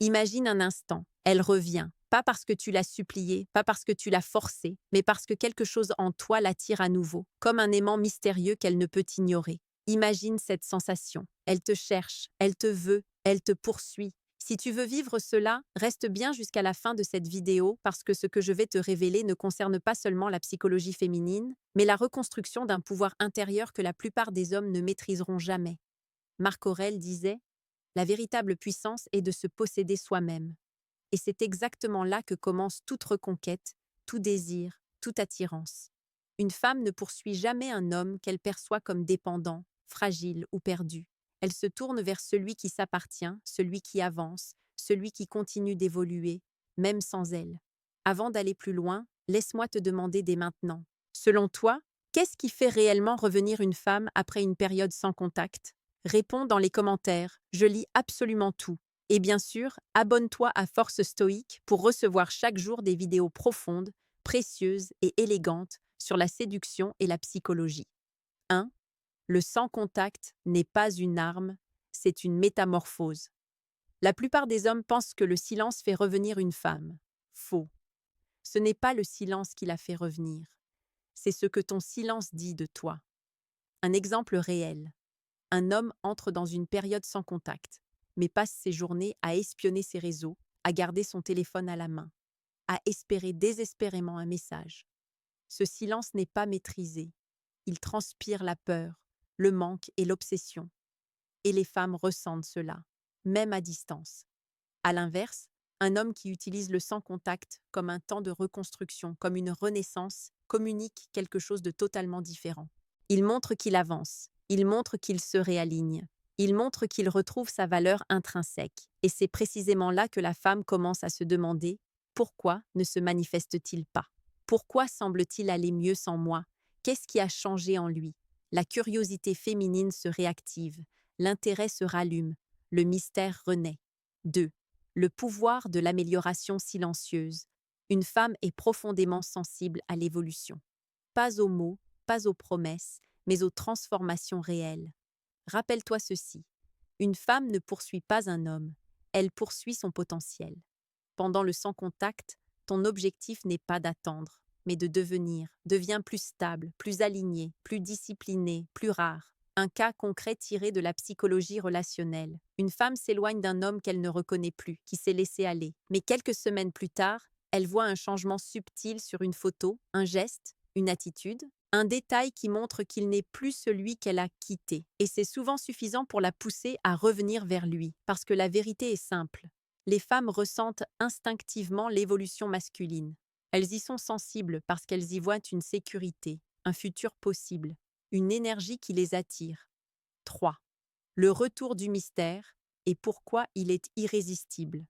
Imagine un instant, elle revient, pas parce que tu l'as suppliée, pas parce que tu l'as forcée, mais parce que quelque chose en toi l'attire à nouveau, comme un aimant mystérieux qu'elle ne peut ignorer. Imagine cette sensation. Elle te cherche, elle te veut, elle te poursuit. Si tu veux vivre cela, reste bien jusqu'à la fin de cette vidéo parce que ce que je vais te révéler ne concerne pas seulement la psychologie féminine, mais la reconstruction d'un pouvoir intérieur que la plupart des hommes ne maîtriseront jamais. Marc Aurèle disait: la véritable puissance est de se posséder soi-même. Et c'est exactement là que commence toute reconquête, tout désir, toute attirance. Une femme ne poursuit jamais un homme qu'elle perçoit comme dépendant, fragile ou perdu. Elle se tourne vers celui qui s'appartient, celui qui avance, celui qui continue d'évoluer, même sans elle. Avant d'aller plus loin, laisse-moi te demander dès maintenant. Selon toi, qu'est-ce qui fait réellement revenir une femme après une période sans contact? Réponds dans les commentaires, je lis absolument tout. Et bien sûr, abonne-toi à Force Stoïque pour recevoir chaque jour des vidéos profondes, précieuses et élégantes sur la séduction et la psychologie. 1. Le sans-contact n'est pas une arme, c'est une métamorphose. La plupart des hommes pensent que le silence fait revenir une femme. Faux. Ce n'est pas le silence qui la fait revenir. C'est ce que ton silence dit de toi. Un exemple réel. Un homme entre dans une période sans contact, mais passe ses journées à espionner ses réseaux, à garder son téléphone à la main, à espérer désespérément un message. Ce silence n'est pas maîtrisé. Il transpire la peur, le manque et l'obsession. Et les femmes ressentent cela, même à distance. À l'inverse, un homme qui utilise le sans-contact comme un temps de reconstruction, comme une renaissance, communique quelque chose de totalement différent. Il montre qu'il avance, il montre qu'il se réaligne, il montre qu'il retrouve sa valeur intrinsèque. Et c'est précisément là que la femme commence à se demander: pourquoi ne se manifeste-t-il pas? Pourquoi semble-t-il aller mieux sans moi? Qu'est-ce qui a changé en lui? La curiosité féminine se réactive, l'intérêt se rallume, le mystère renaît. 2. Le pouvoir de l'amélioration silencieuse. Une femme est profondément sensible à l'évolution. Pas aux mots, pas aux promesses, mais aux transformations réelles. Rappelle-toi ceci. Une femme ne poursuit pas un homme, elle poursuit son potentiel. Pendant le sans-contact, ton objectif n'est pas d'attendre, mais de devenir. Deviens plus stable, plus aligné, plus discipliné, plus rare. Un cas concret tiré de la psychologie relationnelle. Une femme s'éloigne d'un homme qu'elle ne reconnaît plus, qui s'est laissé aller. Mais quelques semaines plus tard, elle voit un changement subtil sur une photo, un geste, une attitude, un détail qui montre qu'il n'est plus celui qu'elle a quitté. Et c'est souvent suffisant pour la pousser à revenir vers lui, parce que la vérité est simple. Les femmes ressentent instinctivement l'évolution masculine. Elles y sont sensibles parce qu'elles y voient une sécurité, un futur possible, une énergie qui les attire. 3. Le retour du mystère et pourquoi il est irrésistible.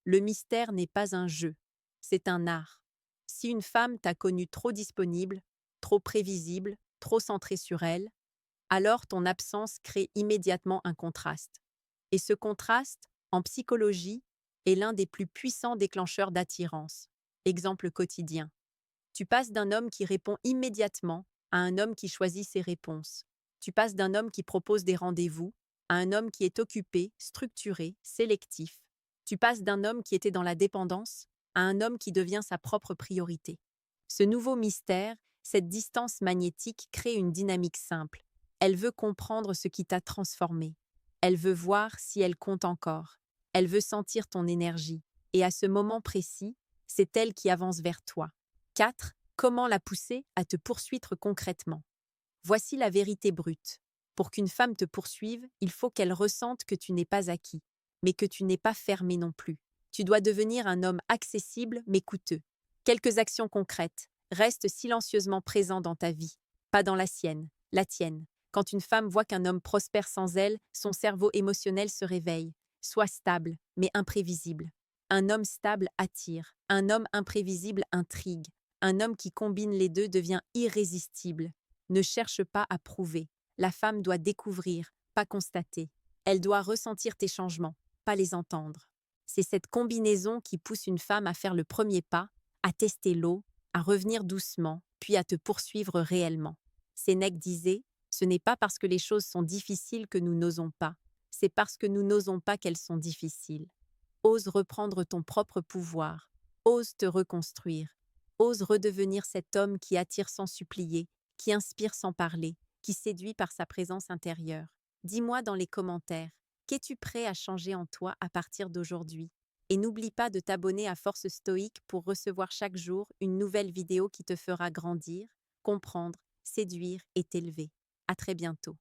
Le mystère n'est pas un jeu, c'est un art. Si une femme t'a connu trop disponible, trop prévisible, trop centrée sur elle, alors ton absence crée immédiatement un contraste. Et ce contraste, en psychologie, est l'un des plus puissants déclencheurs d'attirance. Exemple quotidien. Tu passes d'un homme qui répond immédiatement à un homme qui choisit ses réponses. Tu passes d'un homme qui propose des rendez-vous à un homme qui est occupé, structuré, sélectif. Tu passes d'un homme qui était dans la dépendance à un homme qui devient sa propre priorité. Ce nouveau mystère, cette distance magnétique crée une dynamique simple. Elle veut comprendre ce qui t'a transformé. Elle veut voir si elle compte encore. Elle veut sentir ton énergie. Et à ce moment précis, c'est elle qui avance vers toi. 4. Comment la pousser à te poursuivre concrètement? Voici la vérité brute. Pour qu'une femme te poursuive, il faut qu'elle ressente que tu n'es pas acquis, mais que tu n'es pas fermé non plus. Tu dois devenir un homme accessible mais coûteux. Quelques actions concrètes. Reste silencieusement présent dans ta vie, pas dans la sienne, la tienne. Quand une femme voit qu'un homme prospère sans elle, son cerveau émotionnel se réveille. Sois stable, mais imprévisible. Un homme stable attire, un homme imprévisible intrigue. Un homme qui combine les deux devient irrésistible. Ne cherche pas à prouver. La femme doit découvrir, pas constater. Elle doit ressentir tes changements, pas les entendre. C'est cette combinaison qui pousse une femme à faire le premier pas, à tester l'eau, à revenir doucement, puis à te poursuivre réellement. Sénèque disait: ce n'est pas parce que les choses sont difficiles que nous n'osons pas, c'est parce que nous n'osons pas qu'elles sont difficiles. Ose reprendre ton propre pouvoir. Ose te reconstruire. Ose redevenir cet homme qui attire sans supplier, qui inspire sans parler, qui séduit par sa présence intérieure. Dis-moi dans les commentaires, qu'es-tu prêt à changer en toi à partir d'aujourd'hui? Et n'oublie pas de t'abonner à Force Stoïque pour recevoir chaque jour une nouvelle vidéo qui te fera grandir, comprendre, séduire et t'élever. À très bientôt.